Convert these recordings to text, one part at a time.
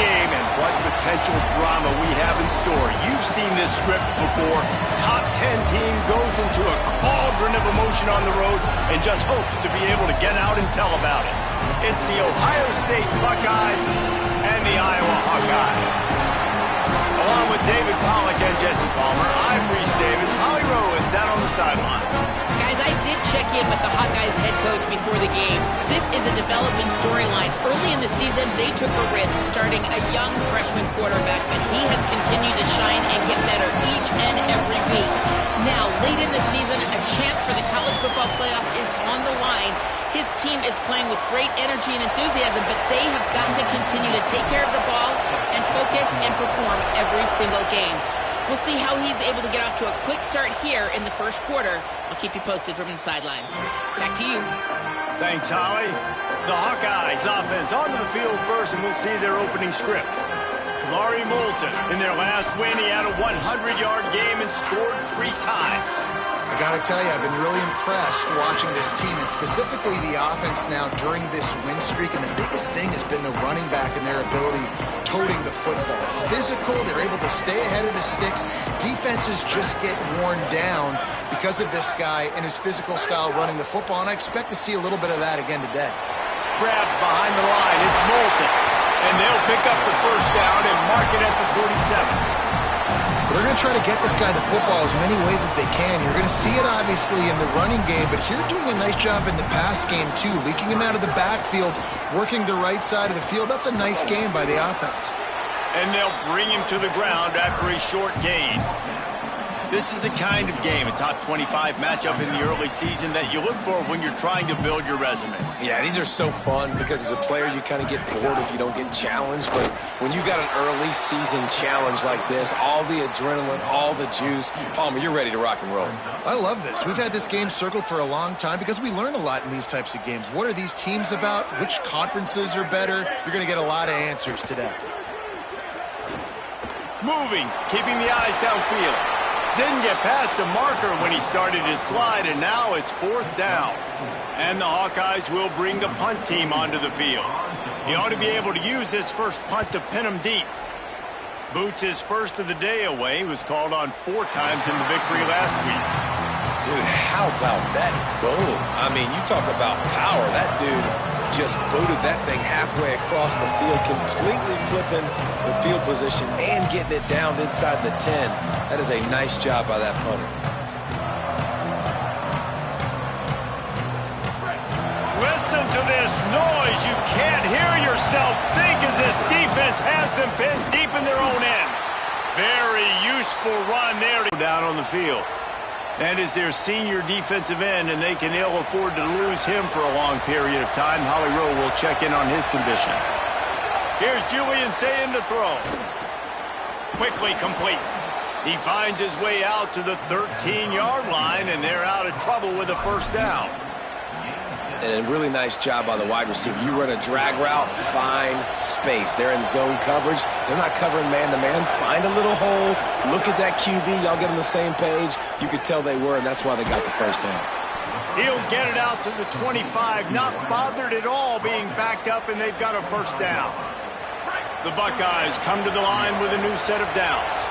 game, and what potential drama we have in store. You've seen this script before. Top 10 team goes into a cauldron of emotion on the road and just hopes to be able to get out and tell about it. It's the Ohio State Buckeyes and the Iowa Hawkeyes. Along with David Pollack and Jesse Palmer, I'm Reese Davis. Holly Rowe is down on the sideline. Guys, I did check in with the Hawkeyes head coach before the game. This is a developing storyline. Early in the season, they took a risk starting a young freshman quarterback, but he has continued to shine and get better each and every week. Now, late in the season, a chance for the college football playoff is on the line. His team is playing with great energy and enthusiasm, but they have got to continue to take care of the ball and focus and perform every single game. We'll see how he's able to get off to a quick start here in the first quarter. I'll keep you posted from the sidelines. Back to you. Thanks, Holly. The Hawkeyes offense onto the field first, and we'll see their opening script. Kamari Moulton, in their last win, he had a 100-yard game and scored 3 times. I got to tell you, I've been really impressed watching this team, and specifically the offense now during this win streak. And the biggest thing has been the running back and their ability toting the football. Physical, they're able to stay ahead of the sticks. Defenses just get worn down because of this guy and his physical style running the football, and I expect to see a little bit of that again today. Grabbed behind the line, it's Moulton. And they'll pick up the first down and mark it at the 47. They're going to try to get this guy the football as many ways as they can. You're going to see it, obviously, in the running game, but here doing a nice job in the pass game, too. Leaking him out of the backfield, working the right side of the field. That's a nice game by the offense. And they'll bring him to the ground after a short gain. This is a kind of game, a top 25 matchup in the early season that you look for when you're trying to build your resume. Yeah, these are so fun because as a player you kind of get bored if you don't get challenged, but when you got an early season challenge like this, all the adrenaline, all the juice, Palmer, you're ready to rock and roll. I love this. We've had this game circled for a long time because we learn a lot in these types of games. What are these teams about? Which conferences are better? You're going to get a lot of answers today. Moving, keeping the eyes downfield. Didn't get past the marker when he started his slide, and now it's 4th down. And the Hawkeyes will bring the punt team onto the field. He ought to be able to use this first punt to pin him deep. Boots, his first of the day away, was called on 4 times in the victory last week. Dude, how about that boom? I mean, you talk about power. That dude just booted that thing halfway across the field, completely flipping the field position and getting it down inside the 10. That is a nice job by that punter. Listen to this noise. You can't hear yourself think as this defense has them pinned deep in their own end. Very useful run there to go down on the field. And is their senior defensive end, and they can ill afford to lose him for a long period of time. Holly Rowe will check in on his condition. Here's Julian Sayin to throw. Quickly complete. He finds his way out to the 13-yard line, and they're out of trouble with a first down. And a really nice job by the wide receiver. You run a drag route, find space. They're in zone coverage. They're not covering man-to-man. Find a little hole. Look at that QB. Y'all get on the same page. You could tell they were, and that's why they got the first down. He'll get it out to the 25, not bothered at all being backed up, and they've got a first down. The Buckeyes come to the line with a new set of downs.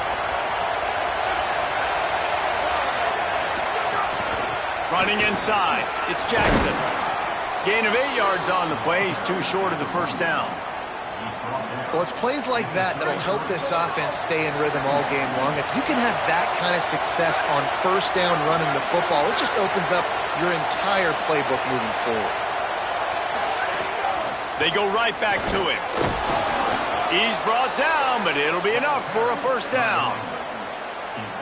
Running inside, it's Jackson. Gain of 8 yards on the play. He's too short of the first down. Well, it's plays like that that'll help this offense stay in rhythm all game long. If you can have that kind of success on first down running the football, it just opens up your entire playbook moving forward. They go right back to him. He's brought down, but it'll be enough for a first down.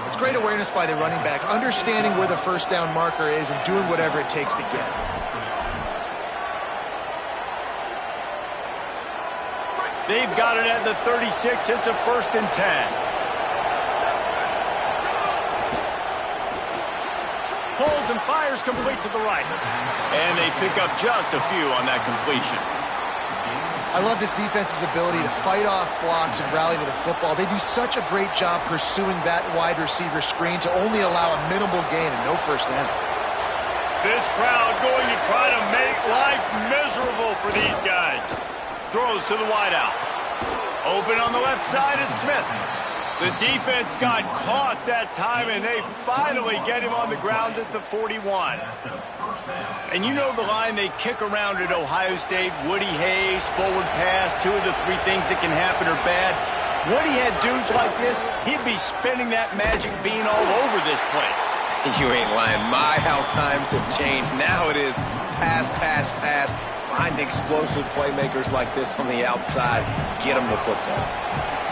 It's great awareness by the running back, understanding where the first down marker is and doing whatever it takes to get it. They've got it at the 36. It's a 1st and 10. Holds and fires complete to the right. And they pick up just a few on that completion. I love this defense's ability to fight off blocks and rally to the football. They do such a great job pursuing that wide receiver screen to only allow a minimal gain and no first down. This crowd going to try to make life miserable for these guys. Throws to the wideout. Open on the left side is Smith. The defense got caught that time, and they finally get him on the ground at the 41. And you know the line they kick around at Ohio State, Woody Hayes, forward pass, 2 of the 3 things that can happen are bad. Woody had dudes like this, he'd be spinning that magic bean all over this place. You ain't lying. My, how times have changed. Now it is pass, pass, pass. Find explosive playmakers like this on the outside. Get them the football.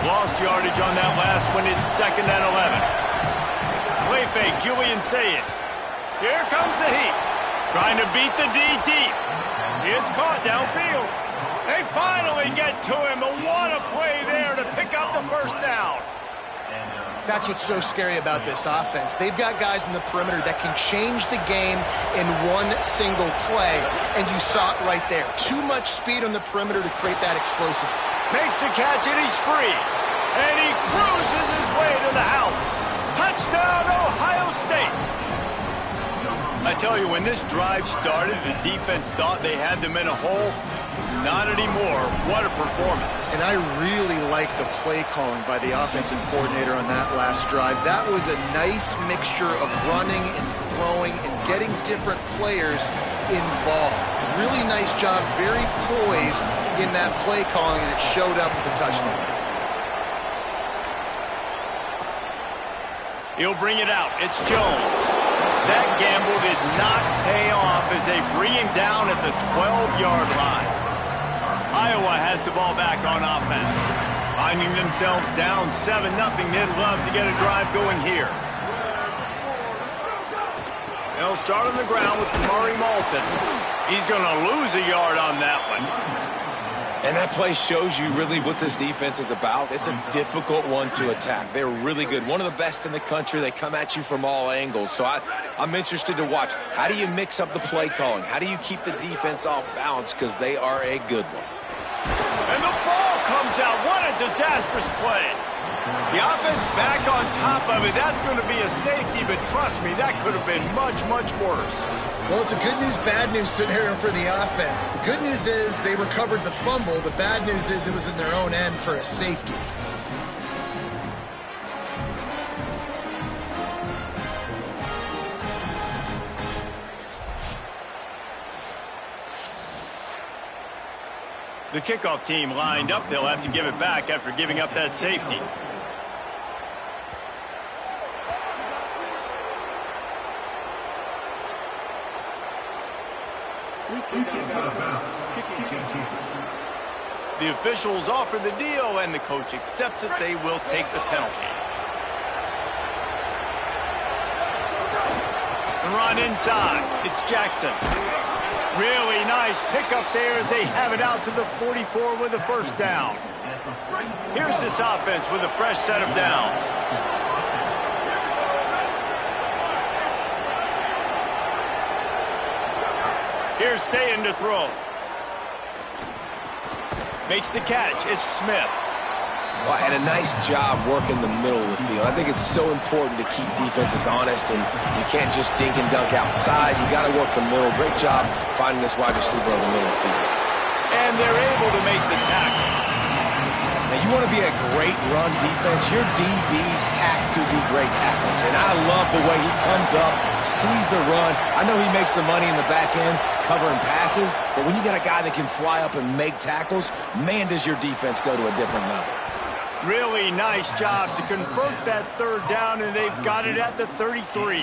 Lost yardage on that last one. It's 2nd and 11. Play fake, Julian Sayed. Here comes the heat. Trying to beat the D deep. It's caught downfield. They finally get to him. But what a play there to pick up the first down. That's what's so scary about this offense. They've got guys in the perimeter that can change the game in one single play, and you saw it right there. Too much speed on the perimeter to create that explosive. Makes the catch, and he's free. And he cruises his way to the house. Touchdown, Ohio State. I tell you, when this drive started, the defense thought they had them in a hole. Not anymore. What a performance. And I really like the play calling by the offensive coordinator on that last drive. That was a nice mixture of running and throwing and getting different players involved. Really nice job, very poised in that play calling, and it showed up with the touchdown. He'll bring it out. It's Jones. That gamble did not pay off as they bring him down at the 12-yard line. Iowa has the ball back on offense. Finding themselves down 7-0, they'd love to get a drive going here. They'll start on the ground with Kamari Malton. He's going to lose a yard on that one. And that play shows you really what this defense is about. It's a difficult one to attack. They're really good. One of the best in the country. They come at you from all angles. So I'm interested to watch. How do you mix up the play calling? How do you keep the defense off balance? Because they are a good one. And the ball comes out. What a disastrous play. The offense back on top of it. That's going to be a safety, but trust me, that could have been much, much worse. Well, it's a good news, bad news scenario for the offense. The good news is they recovered the fumble. The bad news is it was in their own end for a safety. The kickoff team lined up. They'll have to give it back after giving up that safety. The officials offer the deal, and the coach accepts it. They will take the penalty. And run inside. It's Jackson. Really nice pickup there as they have it out to the 44 with a first down. Here's this offense with a fresh set of downs. Here's Sayin to throw. Makes the catch. It's Smith. Well, and a nice job working the middle of the field. I think it's so important to keep defenses honest, and you can't just dink and dunk outside. You got to work the middle. Great job finding this wide receiver on the middle of the field. And they're able to make the tackle. Now, you want to be a great run defense, your DBs have to be great tackles. And I love the way he comes up, sees the run. I know he makes the money in the back end covering passes, but when you got a guy that can fly up and make tackles, man, does your defense go to a different level. Really nice job to convert that third down, and they've got it at the 33.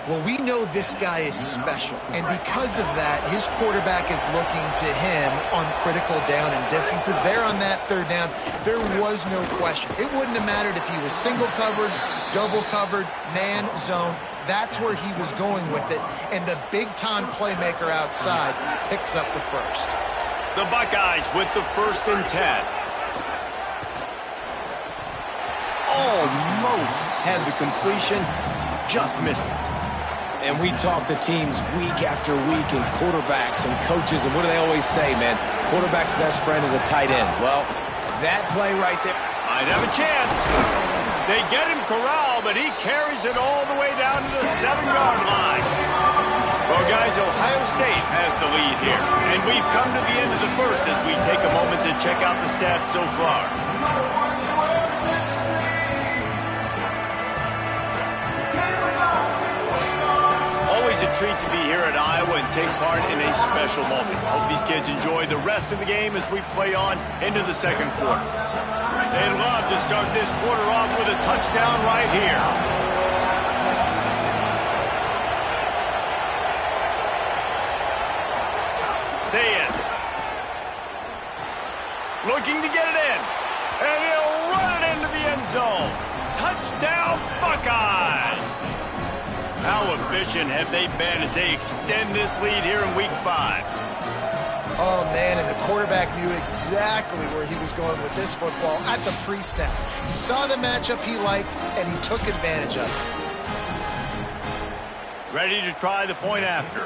Well, we know this guy is special, and because of that, his quarterback is looking to him on critical down and distances. There on that third down, there was no question. It wouldn't have mattered if he was single covered, double covered, man, zone. That's where he was going with it, and the big-time playmaker outside picks up the first. The Buckeyes with the 1st and 10. Almost had the completion, just missed it. And we talk to teams week after week and quarterbacks and coaches, and what do they always say, man? Quarterback's best friend is a tight end. Well, that play right there might have a chance. They get him corralled, but he carries it all the way down to the 7-yard line. Well, guys, Ohio State has the lead here. And we've come to the end of the first as we take a moment to check out the stats so far. Always a treat to be here at Iowa and take part in a special moment. Hope these kids enjoy the rest of the game as we play on into the second quarter. They'd love to start this quarter off with a touchdown right here. Saying, looking to get it in, and he'll run it into the end zone. Touchdown, Buckeyes! How efficient have they been as they extend this lead here in Week 5? Oh, man, and the quarterback knew exactly where he was going with this football at the pre-snap. He saw the matchup he liked, and he took advantage of it. Ready to try the point after.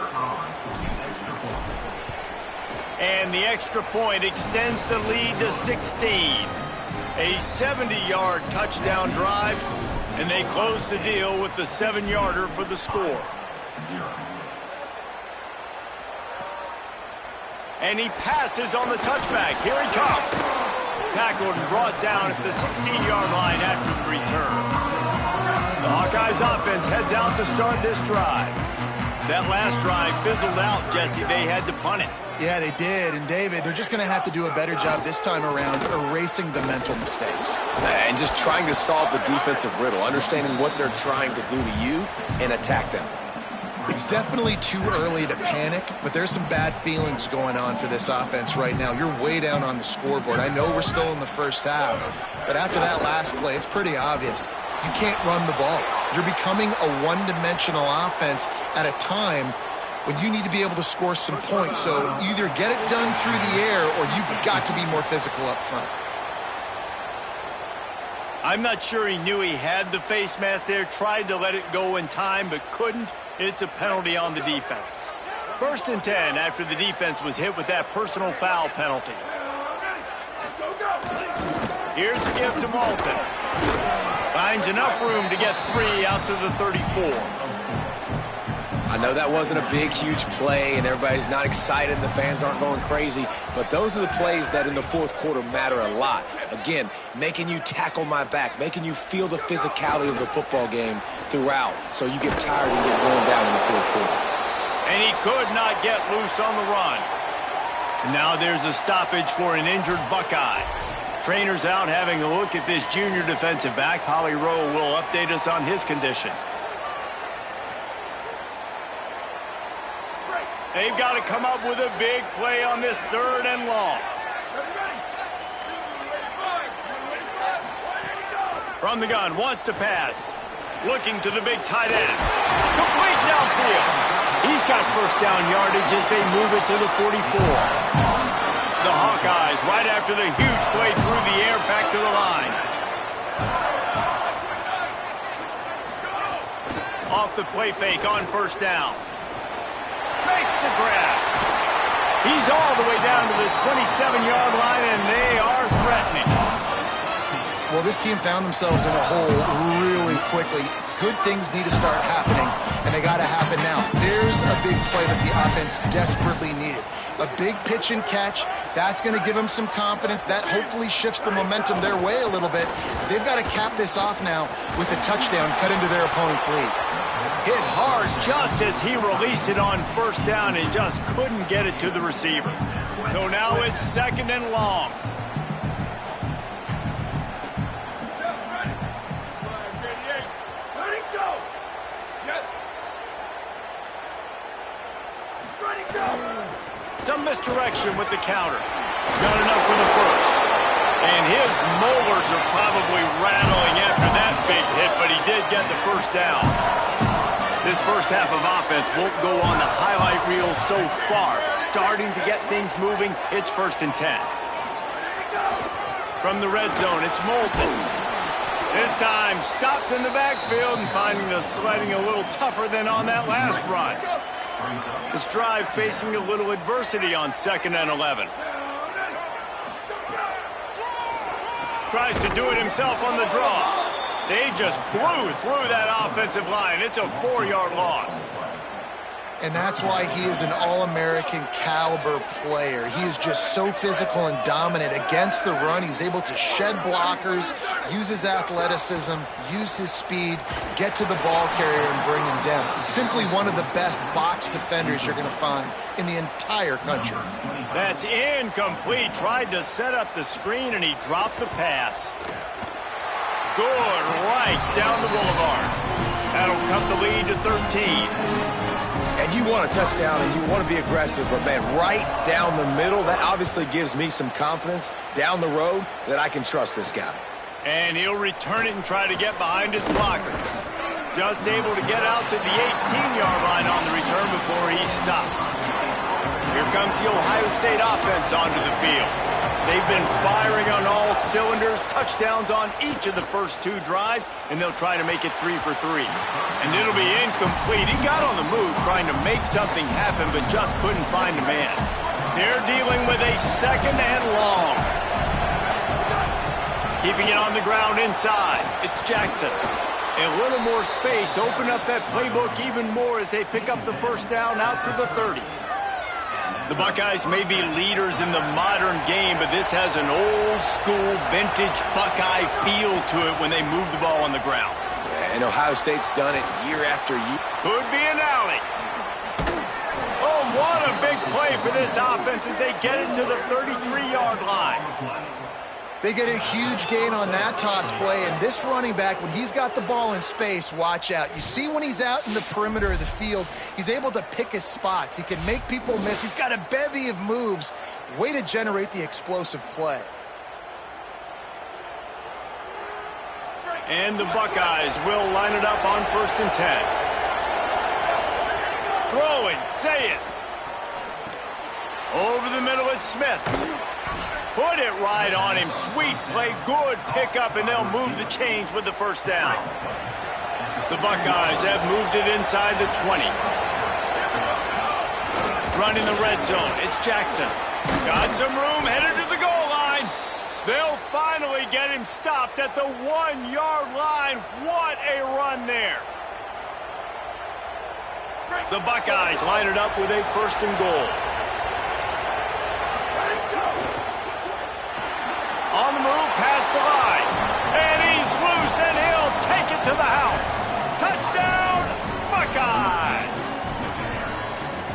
And the extra point extends the lead to 16. A 70-yard touchdown drive, and they close the deal with the 7-yarder for the score. And he passes on the touchback. Here he comes. Tackled and brought down at the 16-yard line after the return. The Hawkeyes offense heads out to start this drive. That last drive fizzled out, Jesse. They had to punt it. Yeah, they did. And, David, they're just going to have to do a better job this time around erasing the mental mistakes. And just trying to solve the defensive riddle, understanding what they're trying to do to you and attack them. It's definitely too early to panic, but there's some bad feelings going on for this offense right now. You're way down on the scoreboard. I know we're still in the first half, but after that last play, it's pretty obvious. You can't run the ball. You're becoming a one-dimensional offense at a time when you need to be able to score some points. So either get it done through the air or you've got to be more physical up front. I'm not sure he knew he had the face mask there, tried to let it go in time, but couldn't. It's a penalty on the defense. 1st and 10 after the defense was hit with that personal foul penalty. Here's a give to Malton. Finds enough room to get 3 out to the 34. I know that wasn't a big, huge play, and everybody's not excited, and the fans aren't going crazy, but those are the plays that in the fourth quarter matter a lot. Again, making you tackle my back, making you feel the physicality of the football game throughout, so you get tired and get worn down in the fourth quarter. And he could not get loose on the run. And now there's a stoppage for an injured Buckeye. Trainer's out having a look at this junior defensive back. Holly Rowe will update us on his condition. They've got to come up with a big play on this 3rd and long. From the gun, wants to pass. Looking to the big tight end. Complete downfield. He's got first down yardage as they move it to the 44. The Hawkeyes, right after the huge play through the air, back to the line. Off the play fake on 1st down. Makes the grab. He's all the way down to the 27-yard line, and they are threatening. Well, this team found themselves in a hole really quickly. Good things need to start happening, and they got to happen now. There's a big play that the offense desperately needed. A big pitch and catch. That's going to give them some confidence. That hopefully shifts the momentum their way a little bit. They've got to cap this off now with a touchdown cut into their opponent's lead. Hit hard just as he released it on 1st down and just couldn't get it to the receiver. So now it's 2nd and long. Some misdirection with the counter. Not enough for the first. And his molars are probably rattling after that big hit, but he did get the 1st down. This first half of offense won't go on the highlight reel so far. Starting to get things moving, it's 1st and 10. From the red zone, it's Moulton. This time, stopped in the backfield and finding the sledding a little tougher than on that last run. This drive facing a little adversity on 2nd and 11. Tries to do it himself on the draw. They just blew through that offensive line. It's a 4-yard loss. And that's why he is an All-American caliber player. He is just so physical and dominant against the run. He's able to shed blockers, use his athleticism, use his speed, get to the ball carrier and bring him down. Simply one of the best box defenders you're going to find in the entire country. That's incomplete. Tried to set up the screen, and he dropped the pass. Good, right down the boulevard. That'll cut the lead to 13. And you want a touchdown and you want to be aggressive, but, man, right down the middle, that obviously gives me some confidence down the road that I can trust this guy. And he'll return it and try to get behind his blockers. Just able to get out to the 18-yard line on the return before he stopped. Here comes the Ohio State offense onto the field. They've been firing on all cylinders, touchdowns on each of the first 2 drives, and they'll try to make it 3 for 3. And it'll be incomplete. He got on the move trying to make something happen, but just couldn't find a man. They're dealing with a 2nd and long. Keeping it on the ground inside. It's Jackson. A little more space. Open up that playbook even more as they pick up the first down out to the 30. The Buckeyes may be leaders in the modern game, but this has an old-school, vintage Buckeye feel to it when they move the ball on the ground. And Ohio State's done it year after year. Could be an alley. Oh, what a big play for this offense as they get it to the 33-yard line. They get a huge gain on that toss play, and this running back, when he's got the ball in space, watch out. You see when he's out in the perimeter of the field, he's able to pick his spots. He can make people miss. He's got a bevy of moves. Way to generate the explosive play. And the Buckeyes will line it up on 1st and 10. Throwing, say it. Over the middle, it's Smith. Put it right on him. Sweet play, good pickup, and they'll move the chains with the first down. The Buckeyes have moved it inside the 20. Running the red zone, it's Jackson. Got some room, headed to the goal line. They'll finally get him stopped at the 1-yard line. What a run there. The Buckeyes line it up with a 1st and goal. On the move, past the line. And he's loose, and he'll take it to the house. Touchdown, Buckeye!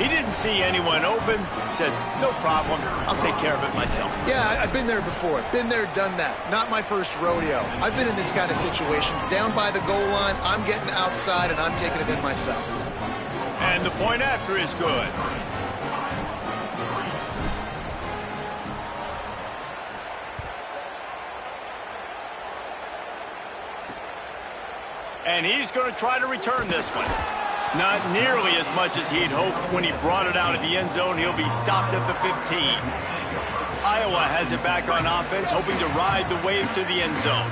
He didn't see anyone open. Said, no problem. I'll take care of it myself. Yeah, I've been there before. Been there, done that. Not my first rodeo. I've been in this kind of situation. Down by the goal line, I'm getting outside, and I'm taking it in myself. And the point after is good. And he's going to try to return this one. Not nearly as much as he'd hoped when he brought it out of the end zone. He'll be stopped at the 15. Iowa has it back on offense, hoping to ride the wave to the end zone.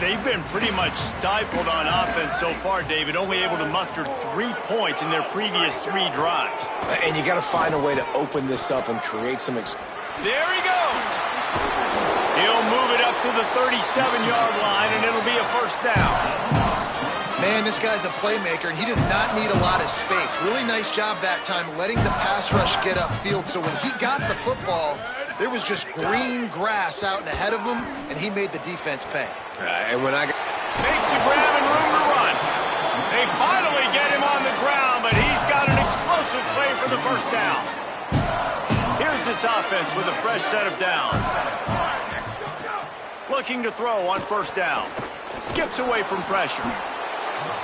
They've been pretty much stifled on offense so far, David, only able to muster 3 points in their previous 3 drives. And you got to find a way to open this up and create some There he goes. He'll move it up to the 37-yard line, and it'll be a first down. Man, this guy's a playmaker, and he does not need a lot of space. Really nice job that time letting the pass rush get upfield. So when he got the football, there was just green grass out and ahead of him, and he made the defense pay. And when I makes a grab and room to run. They finally get him on the ground, but he's got an explosive play for the first down. Here's this offense with a fresh set of downs. Looking to throw on first down. Skips away from pressure.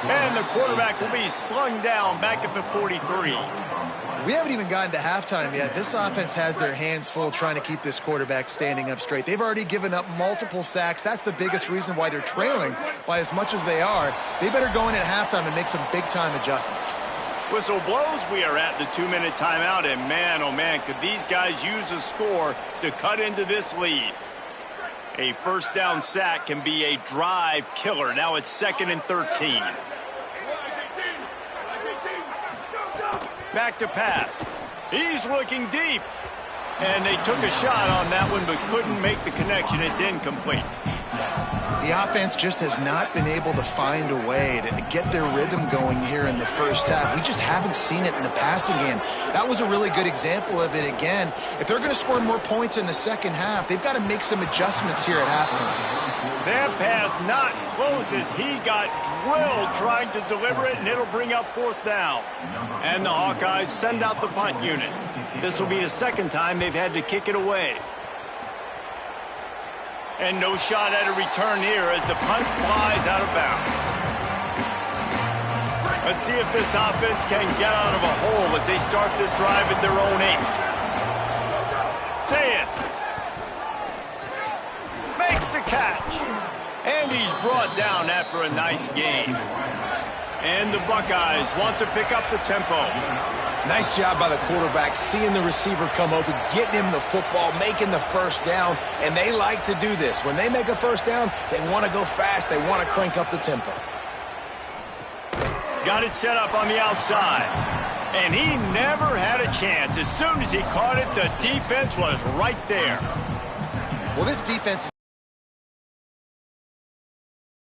And the quarterback will be slung down back at the 43. We haven't even gotten to halftime yet. This offense has their hands full trying to keep this quarterback standing up straight. They've already given up multiple sacks. That's the biggest reason why they're trailing by as much as they are. They better go in at halftime and make some big-time adjustments. Whistle blows. We are at the 2-minute timeout, and man, oh man, could these guys use a score to cut into this lead. A first down sack can be a drive killer. Now it's 2nd and 13. Back to pass. He's looking deep. And they took a shot on that one but couldn't make the connection. It's incomplete. The offense just has not been able to find a way to get their rhythm going here in the first half. We just haven't seen it in the passing game. That was a really good example of it again. If they're going to score more points in the second half, they've got to make some adjustments here at halftime. That pass not close as he got drilled trying to deliver it, and it'll bring up fourth down. And the Hawkeyes send out the punt unit. This will be the second time they've had to kick it away. And no shot at a return here as the punt flies out of bounds. Let's see if this offense can get out of a hole as they start this drive at their own 8. Say it. Makes the catch. And he's brought down after a nice game. And the Buckeyes want to pick up the tempo. Nice job by the quarterback, seeing the receiver come open, getting him the football, making the first down, and they like to do this. When they make a first down, they want to go fast. They want to crank up the tempo. Got it set up on the outside. And he never had a chance. As soon as he caught it, the defense was right there. Well, this defense is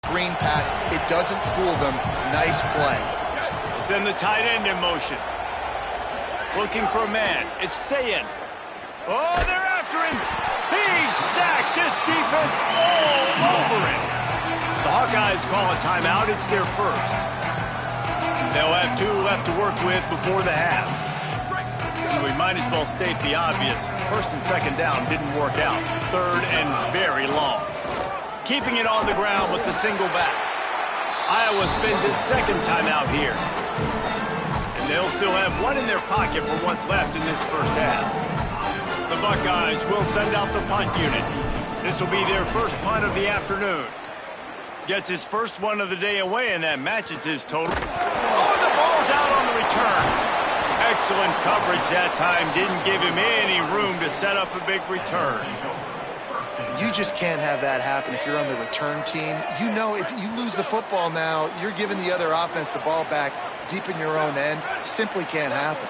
screen pass. It doesn't fool them. Nice play. Send the tight end in motion. Looking for a man. It's Sayin. Oh, they're after him. He's sacked. This defense all over him. The Hawkeyes call a timeout. It's their first. They'll have 2 left to work with before the half. We might as well state the obvious. First and second down didn't work out. Third and very long. Keeping it on the ground with the single back. Iowa spends its second timeout here. And they'll still have one in their pocket for what's left in this first half. The Buckeyes will send out the punt unit. This will be their first punt of the afternoon. Gets his first one of the day away, and that matches his total. Oh, the ball's out on the return. Excellent coverage that time. Didn't give him any room to set up a big return. You just can't have that happen if you're on the return team. You know, if you lose the football now, you're giving the other offense the ball back deep in your own end. Simply can't happen.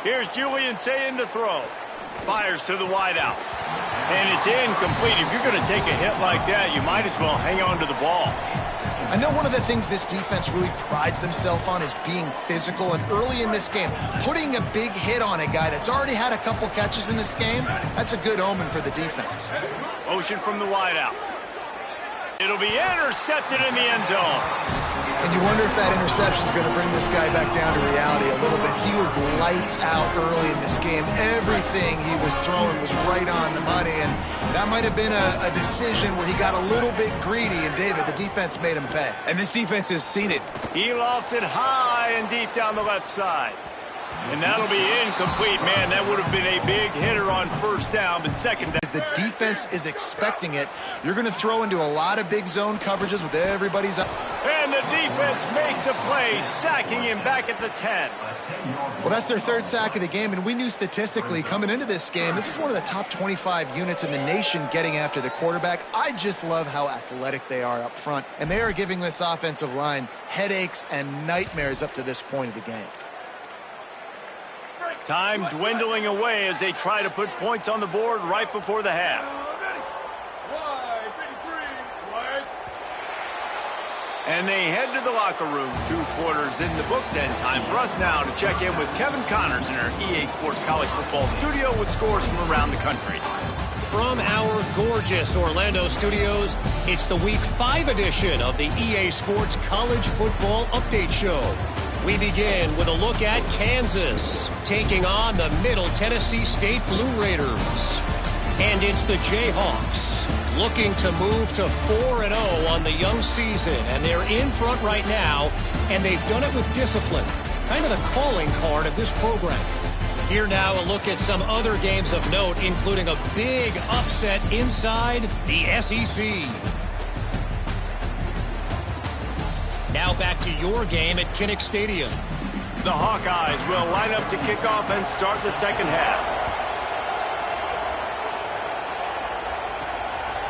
Here's Julian Sayin to throw. Fires to the wideout. And it's incomplete. If you're going to take a hit like that, you might as well hang on to the ball. I know one of the things this defense really prides themselves on is being physical, and early in this game, putting a big hit on a guy that's already had a couple catches in this game, that's a good omen for the defense. Motion from the wideout. It'll be intercepted in the end zone. And you wonder if that interception is going to bring this guy back down to reality a little bit. He was lights out early in this game. Everything he was throwing was right on the money, and that might have been a decision where he got a little bit greedy, and David, the defense made him pay. And this defense has seen it. He lofts it high and deep down the left side. And that'll be incomplete, man. That would have been a big hitter on first down, but second down. As the defense is expecting it, you're going to throw into a lot of big zone coverages with everybody's up. And the defense makes a play, sacking him back at the 10. Well, that's their third sack of the game, and we knew statistically coming into this game, this is one of the top 25 units in the nation getting after the quarterback. I just love how athletic they are up front, and they are giving this offensive line headaches and nightmares up to this point of the game. Time dwindling away as they try to put points on the board right before the half. And they head to the locker room. 2 quarters in the books, and time for us now to check in with Kevin Connors in our EA Sports College Football studio with scores from around the country. From our gorgeous Orlando studios, it's the Week 5 edition of the EA Sports College Football Update Show. We begin with a look at Kansas taking on the Middle Tennessee State Blue Raiders. And it's the Jayhawks looking to move to 4-0 on the young season. And they're in front right now, and they've done it with discipline. Kind of the calling card of this program. Here now a look at some other games of note, including a big upset inside the SEC. Now back to your game at Kinnick Stadium. The Hawkeyes will line up to kick off and start the second half.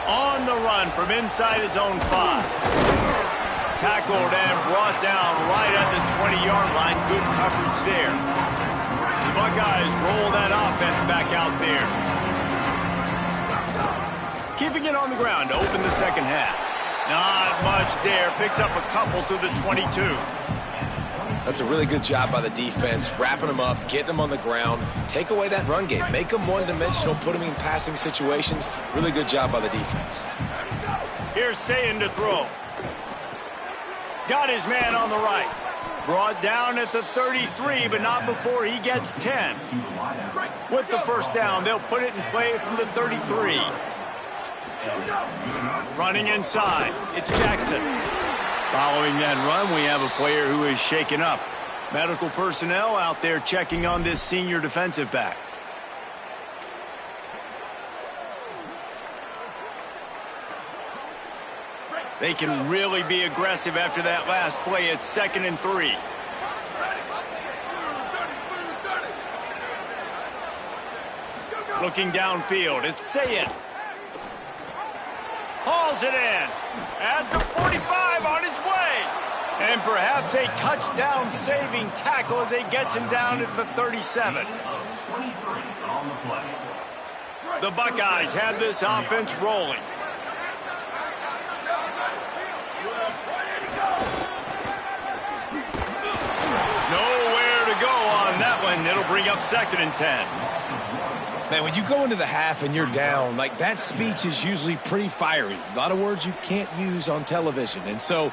On the run from inside his own 5. Tackled and brought down right at the 20-yard line. Good coverage there. The Buckeyes roll that offense back out there. Moving it on the ground to open the second half. Not much there. Picks up a couple to the 22. That's a really good job by the defense, wrapping them up, getting them on the ground, take away that run game, make them one-dimensional, put them in passing situations. Really good job by the defense. Here's Sayin to throw. Got his man on the right. Brought down at the 33, but not before he gets 10. With the first down, they'll put it in play from the 33. Running inside, it's Jackson. Following that run, we have a player who is shaken up. Medical personnel out there checking on this senior defensive back. They can really be aggressive after that last play. It's 2nd and 3. Looking downfield, it's Sayin. Hauls it in. At the 45 on his way. And perhaps a touchdown-saving tackle as he gets him down at the 37. The Buckeyes have this offense rolling. Nowhere to go on that one. It'll bring up 2nd and 10. Man, when you go into the half and you're down, like, that speech is usually pretty fiery. A lot of words you can't use on television. And so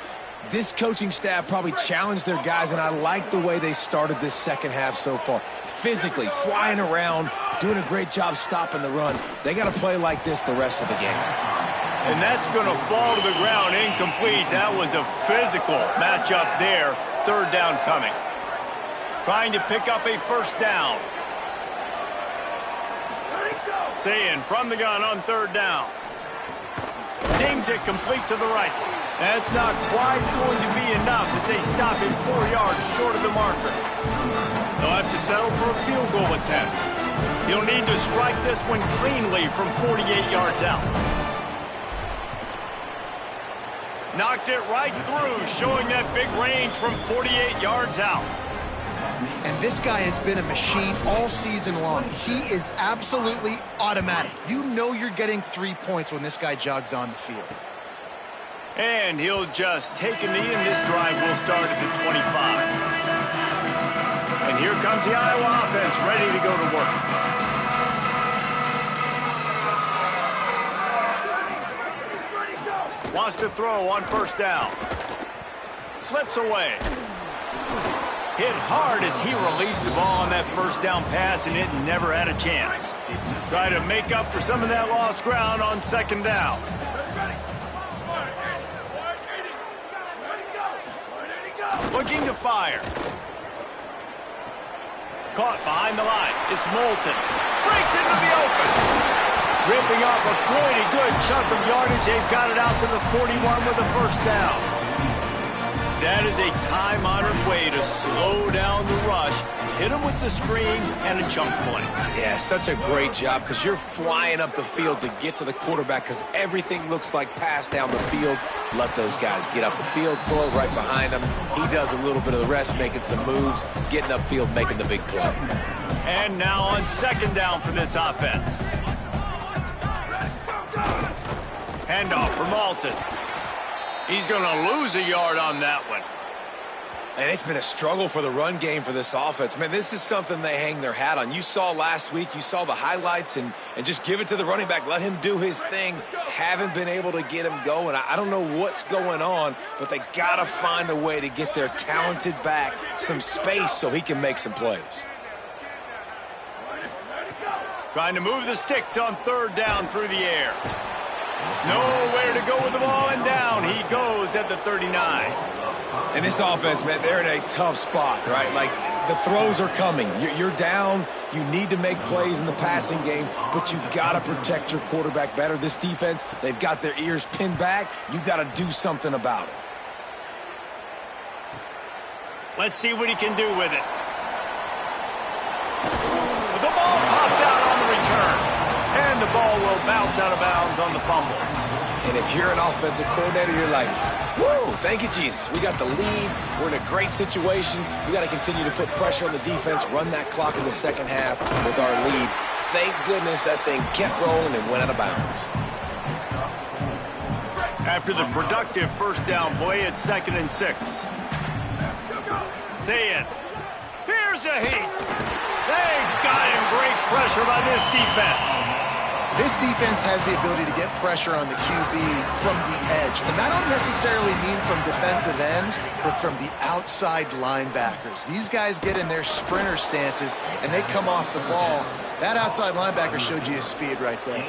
this coaching staff probably challenged their guys, and I like the way they started this second half so far. Physically, flying around, doing a great job stopping the run. They got to play like this the rest of the game. And that's going to fall to the ground incomplete. That was a physical matchup there. 3rd down coming. Trying to pick up a first down. Sayin from the gun on 3rd down. Zings it complete to the right. That's not quite going to be enough as they stop him 4 yards short of the marker. They'll have to settle for a field goal attempt. He'll need to strike this one cleanly from 48 yards out. Knocked it right through, showing that big range from 48 yards out. And this guy has been a machine all season long. He is absolutely automatic. You know you're getting 3 points when this guy jogs on the field. And he'll just take a knee, and this drive will start at the 25. And here comes the Iowa offense ready to go to work. Wants to throw on first down. Slips away. Hit hard as he released the ball on that first down pass, and it never had a chance. Try to make up for some of that lost ground on 2nd down. Looking to fire. Caught behind the line. It's Moulton. Breaks into the open. Ripping off a pretty good chunk of yardage. They've got it out to the 41 with a first down. That is a time-honored way to slow down the rush, hit them with the screen, and a chunk play. Yeah, such a great job because you're flying up the field to get to the quarterback because everything looks like pass down the field. Let those guys get up the field, throw right behind him. He does a little bit of the rest, making some moves, getting upfield, making the big play. And now on 2nd down for this offense. Handoff for Moulton. He's going to lose a yard on that one. And it's been a struggle for the run game for this offense. Man, this is something they hang their hat on. You saw last week, you saw the highlights, and just give it to the running back. Let him do his thing. Haven't been able to get him going. I don't know what's going on, but they got to find a way to get their talented back some space so he can make some plays. Trying to move the sticks on 3rd down through the air. Nowhere to go with the ball, and down he goes at the 39. And this offense, man, they're in a tough spot, right? Like, the throws are coming. You're down. You need to make plays in the passing game, but you got to protect your quarterback better. This defense, they've got their ears pinned back. You got to do something about it. Let's see what he can do with it. The ball pops out on the return. And the ball will bounce out of bounds on the fumble. And if you're an offensive coordinator, you're like, woo, thank you, Jesus. We got the lead. We're in a great situation. We got to continue to put pressure on the defense, run that clock in the second half with our lead. Thank goodness that thing kept rolling and went out of bounds. After the productive first down play, it's 2nd and 6. Say it. Here's a heat. They've got him. Great pressure by this defense. This defense has the ability to get pressure on the QB from the edge. And that don't necessarily mean from defensive ends, but from the outside linebackers. These guys get in their sprinter stances, and they come off the ball. That outside linebacker showed you his speed right there.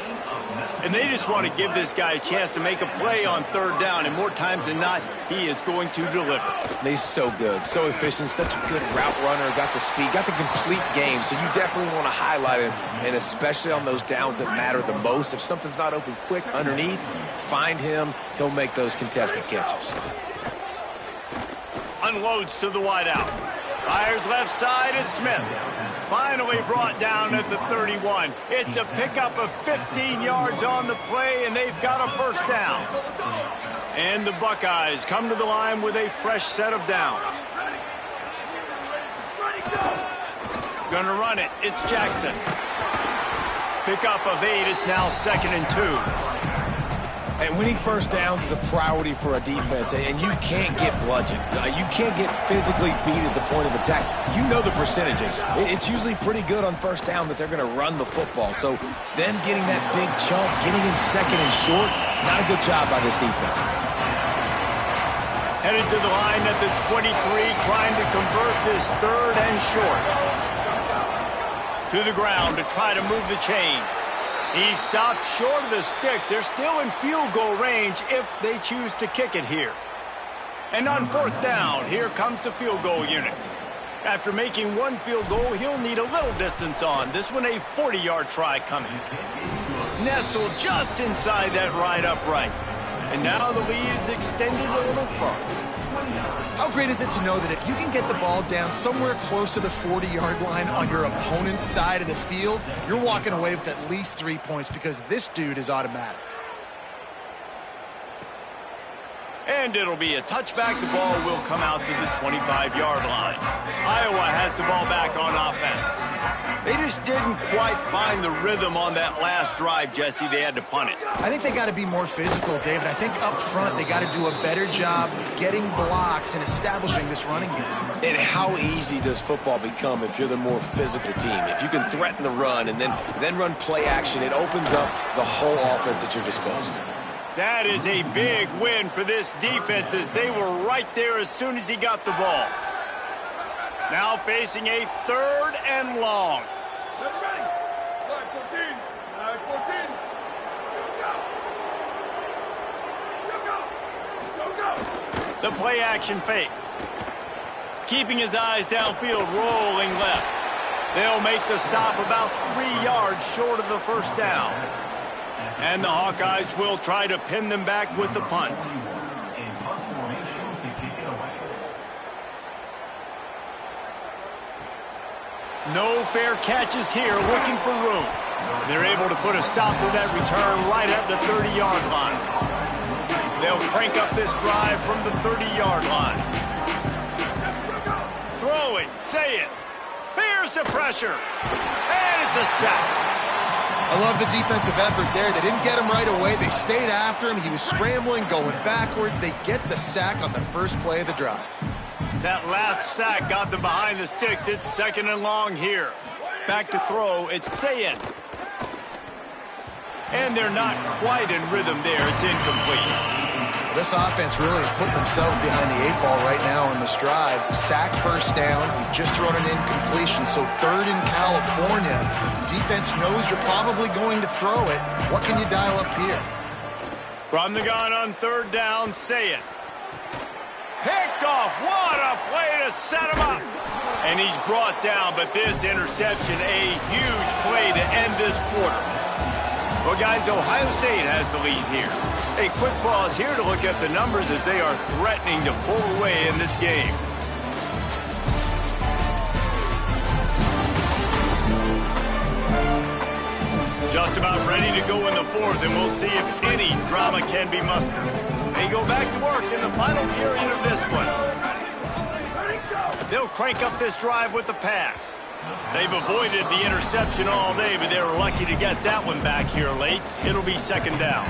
And they just want to give this guy a chance to make a play on 3rd down, and more times than not, he is going to deliver. He's so good, so efficient, such a good route runner, got the speed, got the complete game, so you definitely want to highlight him, and especially on those downs that matter the most. If something's not open quick underneath, find him. He'll make those contested catches. Unloads to the wideout. Fires left side, it's Smith. Finally brought down at the 31. It's a pickup of 15 yards on the play, and they've got a first down. And the Buckeyes come to the line with a fresh set of downs. Gonna run it. It's Jackson. Pickup of 8. It's now 2nd and 2. And winning first downs is a priority for a defense, and you can't get bludgeoned. You can't get physically beat at the point of attack. You know the percentages. It's usually pretty good on first down that they're going to run the football. So them getting that big chunk, getting in 2nd and short, not a good job by this defense. Headed to the line at the 23, trying to convert this 3rd and short. To the ground to try to move the chains. He stopped short of the sticks. They're still in field goal range if they choose to kick it here. And on 4th down, here comes the field goal unit. After making 1 field goal, he'll need a little distance on. This one a 40-yard try coming. Nestled just inside that right upright. And now the lead is extended a little further. How great is it to know that if you can get the ball down somewhere close to the 40-yard line on your opponent's side of the field, you're walking away with at least 3 points because this dude is automatic. And it'll be a touchback. The ball will come out to the 25-yard line. Iowa has the ball back on offense. They just didn't quite find the rhythm on that last drive, Jesse. They had to punt it. I think they got to be more physical, David. I think up front they got to do a better job getting blocks and establishing this running game. And how easy does football become if you're the more physical team? If you can threaten the run and then run play action, it opens up the whole offense at your disposal. That is a big win for this defense as they were right there as soon as he got the ball. Now facing a 3rd and long. The play action fake. Keeping his eyes downfield, rolling left. They'll make the stop about 3 yards short of the first down. And the Hawkeyes will try to pin them back with the punt. No fair catches here, looking for room. They're able to put a stop to that return right at the 30-yard line. They'll crank up this drive from the 30-yard line. Throw it, say it. Here's the pressure. And it's a sack. I love the defensive effort there. They didn't get him right away. They stayed after him. He was scrambling, going backwards. They get the sack on the first play of the drive. That last sack got them behind the sticks. It's 2nd and long here. Back to throw. It's Sayin. And they're not quite in rhythm there. It's incomplete. This offense really is putting themselves behind the 8 ball right now on this drive. Sacked first down. You've just thrown an incompletion. So 3rd in California. Defense knows you're probably going to throw it. What can you dial up here? From the gun on 3rd down, Sayin. Picked off. What a play to set him up. And he's brought down, but this interception, a huge play to end this quarter. Well, guys, Ohio State has the lead here. A quick pause here to look at the numbers as they are threatening to pull away in this game. Just about ready to go in the 4th, and we'll see if any drama can be mustered. They go back to work in the final period of this one. They'll crank up this drive with the pass. They've avoided the interception all day, but they were lucky to get that one back here late. It'll be 2nd down.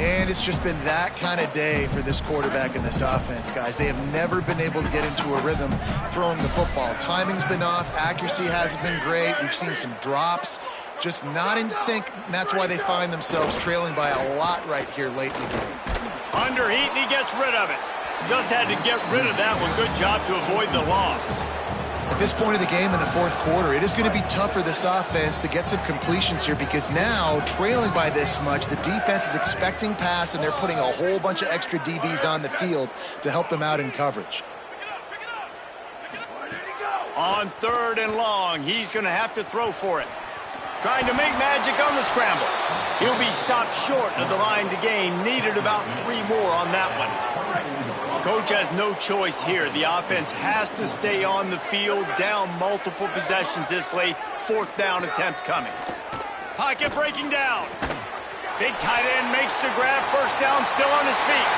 And it's just been that kind of day for this quarterback and this offense, guys. They have never been able to get into a rhythm throwing the football. Timing's been off. Accuracy hasn't been great. We've seen some drops. Just not in sync, and that's why they find themselves trailing by a lot right here late in the game. Under heat, and he gets rid of it. Just had to get rid of that one. Good job to avoid the loss. At this point of the game in the fourth quarter, it is going to be tough for this offense to get some completions here because now, trailing by this much, the defense is expecting pass, and they're putting a whole bunch of extra DBs on the field to help them out in coverage. On 3rd and long, he's going to have to throw for it. Trying to make magic on the scramble. He'll be stopped short of the line to gain. Needed about 3 more on that one. Coach has no choice here. The offense has to stay on the field, down multiple possessions this late. 4th down attempt coming. Pocket breaking down. Big tight end makes the grab. 1st down, still on his feet.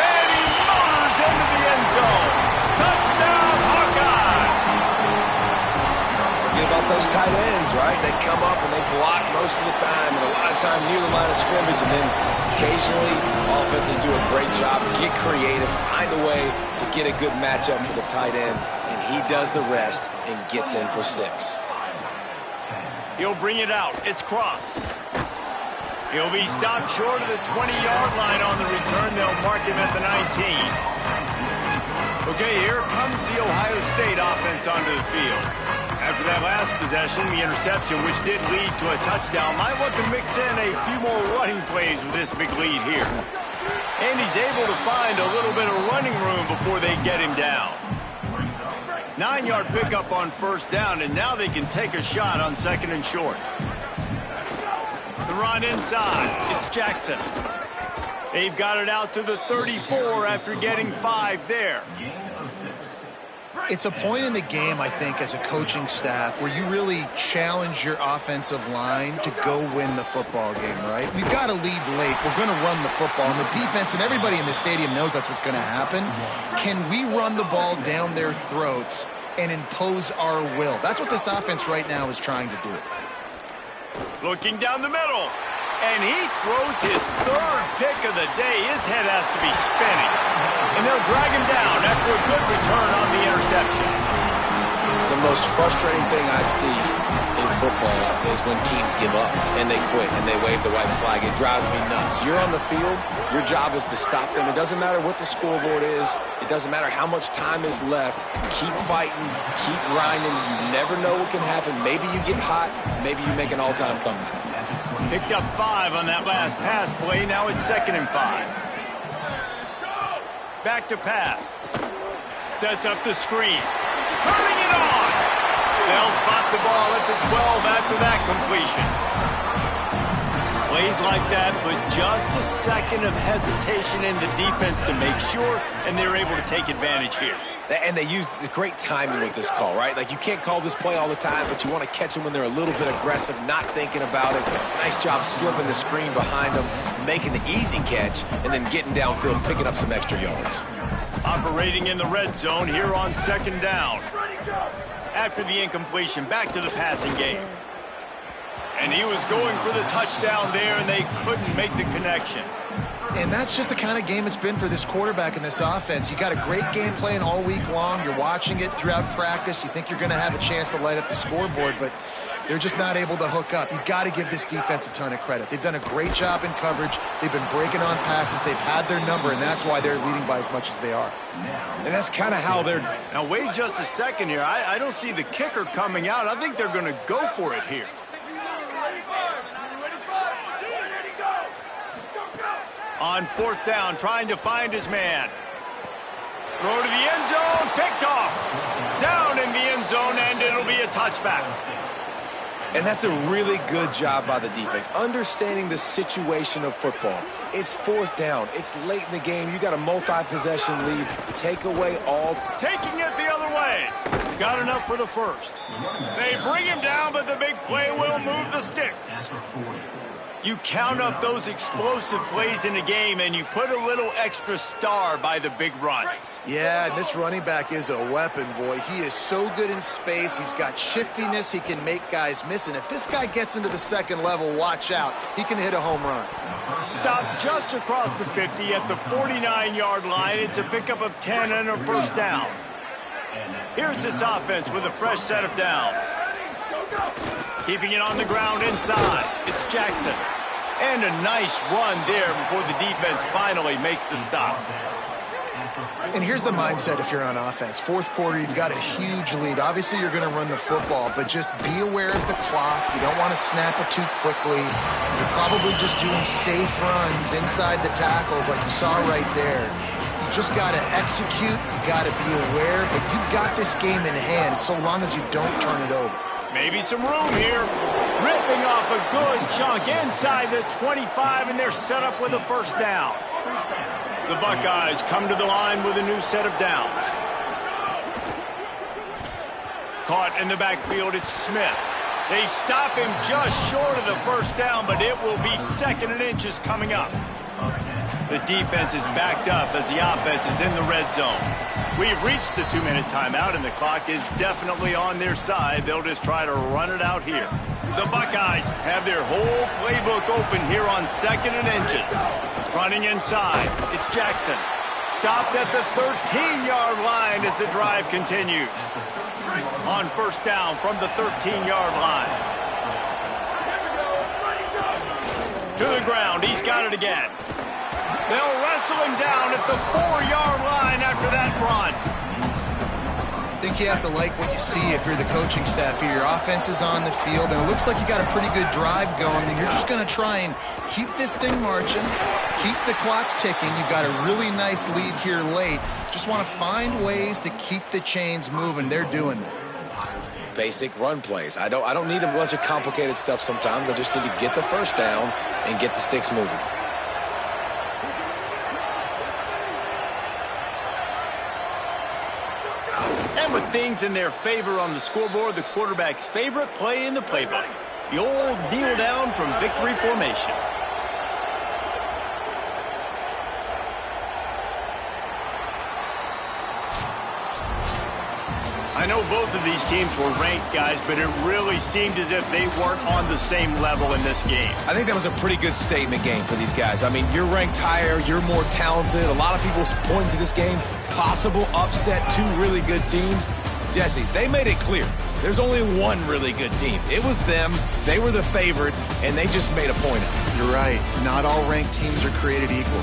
And he motors into the end zone. Touchdown, Hawkeye! Forget about those tight ends, right? They come up and they block most of the time, and a lot of time near the line of scrimmage, and then occasionally offenses do a great job, get creative, find a way to get a good matchup for the tight end, and he does the rest and gets in for 6. He'll bring it out. It's Cross. He'll be stopped short of the 20-yard line on the return. They'll mark him at the 19. Okay, here comes the Ohio State offense onto the field. After that last possession, the interception, which did lead to a touchdown, might want to mix in a few more running plays with this big lead here. And he's able to find a little bit of running room before they get him down. 9-yard pickup on 1st down, and now they can take a shot on 2nd and short. The run inside. It's Jackson. They've got it out to the 34 after getting 5 there. It's a point in the game, I think, as a coaching staff where you really challenge your offensive line to go win the football game, right? We've got to lead late. We're going to run the football. And the defense and everybody in the stadium knows that's what's going to happen. Can we run the ball down their throats and impose our will? That's what this offense right now is trying to do. Looking down the middle. And he throws his 3rd pick of the day. His head has to be spinning. And they'll drag him down after a good return on the interception. The most frustrating thing I see in football is when teams give up and they quit and they wave the white flag. It drives me nuts. You're on the field. Your job is to stop them. It doesn't matter what the scoreboard is. It doesn't matter how much time is left. Keep fighting. Keep grinding. You never know what can happen. Maybe you get hot. Maybe you make an all-time comeback. Picked up 5 on that last pass play. Now it's 2nd and 5. Back to pass. Sets up the screen. Turning it on. They'll spot the ball at the 12 after that completion. Plays like that, but just a second of hesitation in the defense to make sure, and they're able to take advantage here. And they use great timing with this call, right? Like, you can't call this play all the time, but you want to catch them when they're a little bit aggressive, not thinking about it. Nice job slipping the screen behind them, making the easy catch, and then getting downfield, picking up some extra yards. Operating in the red zone here on 2nd down. After the incompletion, back to the passing game. And he was going for the touchdown there, and they couldn't make the connection. And that's just the kind of game it's been for this quarterback and this offense. You got a great game plan all week long. You're watching it throughout practice. You think you're going to have a chance to light up the scoreboard, but they're just not able to hook up. You got to give this defense a ton of credit. They've done a great job in coverage. They've been breaking on passes. They've had their number, and that's why they're leading by as much as they are. And that's kind of how they're... Now, wait just a second here. I don't see the kicker coming out. I think they're going to go for it here. On 4th down, trying to find his man. Throw to the end zone, picked off. Down in the end zone, and it'll be a touchback. And that's a really good job by the defense, understanding the situation of football. It's 4th down. It's late in the game. You got a multi-possession lead. Take away all. Taking it the other way. Got enough for the 1st. They bring him down, but the big play will move the sticks. You count up those explosive plays in a game, and you put a little extra star by the big runs. Yeah, and this running back is a weapon, boy. He is so good in space. He's got shiftiness. He can make guys miss. And if this guy gets into the 2nd level, watch out. He can hit a home run. Stop just across the 50 at the 49-yard line. It's a pickup of 10 and a first down. Here's this offense with a fresh set of downs. Keeping it on the ground inside. It's Jackson. And a nice run there before the defense finally makes the stop. And here's the mindset if you're on offense. Fourth quarter, you've got a huge lead. Obviously, you're going to run the football, but just be aware of the clock. You don't want to snap it too quickly. You're probably just doing safe runs inside the tackles like you saw right there. You just got to execute. You got to be aware, but you've got this game in hand so long as you don't turn it over. Maybe some room here. Ripping off a good chunk inside the 25, and they're set up with a first down. The Buckeyes come to the line with a new set of downs. Caught in the backfield, it's Smith. They stop him just short of the first down, but it will be 2nd and inches coming up. The defense is backed up as the offense is in the red zone. We've reached the 2-minute timeout, and the clock is definitely on their side. They'll just try to run it out here. The Buckeyes have their whole playbook open here on 2nd and inches. Running inside, it's Jackson. Stopped at the 13-yard line as the drive continues. On first down from the 13-yard line. To the ground, he's got it again. They'll wrestle him down at the 4-yard line after that run. I think you have to like what you see if you're the coaching staff here. Your offense is on the field, and it looks like you got a pretty good drive going, and you're just going to try and keep this thing marching, keep the clock ticking. You've got a really nice lead here late. Just want to find ways to keep the chains moving. They're doing that. Basic run plays. I don't need a bunch of complicated stuff sometimes. I just need to get the first down and get the sticks moving. And with things in their favor on the scoreboard, the quarterback's favorite play in the playbook. The old kneel down from victory formation. I know both of these teams were ranked, guys, but it really seemed as if they weren't on the same level in this game. I think that was a pretty good statement game for these guys. I mean, you're ranked higher, you're more talented. A lot of people point to this game, possible upset, 2 really good teams. Jesse, they made it clear. There's only one really good team. It was them. They were the favorite, and they just made a point of it. You're right. Not all ranked teams are created equal.